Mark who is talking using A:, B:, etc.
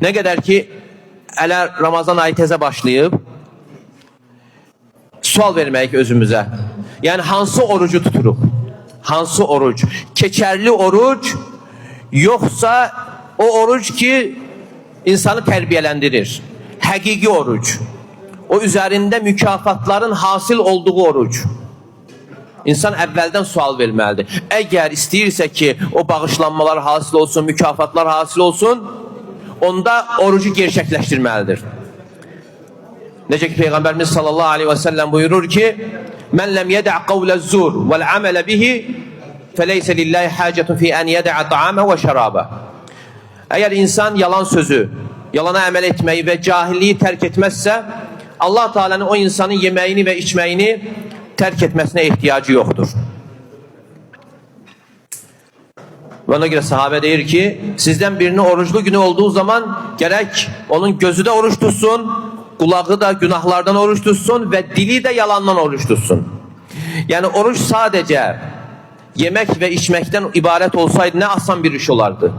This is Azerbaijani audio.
A: Nə qədər ki, hələ Ramazan ayı təzə başlayıb, sual verməyik özümüzə. Yəni, hansı orucu tuturuq? Hansı oruc? Keçərli oruc, yoxsa o oruc ki, insanı tərbiyələndirir? Həqiqi oruc. O üzərində mükafatların hasil olduğu oruc. İnsan əvvəldən sual verməlidir. Əgər istəyirsə ki, o bağışlanmalar hasil olsun, mükafatlar hasil olsun, onda orucu gerçəkləşdirməlidir. Necə ki, Peyğəmbərimiz sallallahu aleyhi və səlləm buyurur ki, Mən ləm yədə' qavləz-zur vəl-əmələ bihi fəleysə lillahi həcətun fi ən yədə'ə ta'amə və şərabə. Əgər insan yalan sözü, yalana əməl etməyi və cahilliyi tərk etməzsə, Allah Teala'nın o insanın yeməyini və içməyini tərk etməsinə ehtiyacı yoxdur. Və ona görə sahabə deyir ki, sizdən birinin oruclu günü olduğu zaman gərək onun gözü də oruç tutsun, qulağı da günahlardan oruç tutsun və dili də yalandan oruç tutsun. Yəni, oruç sadəcə yemək və içməkdən ibarət olsaydı nə asan bir iş olardı.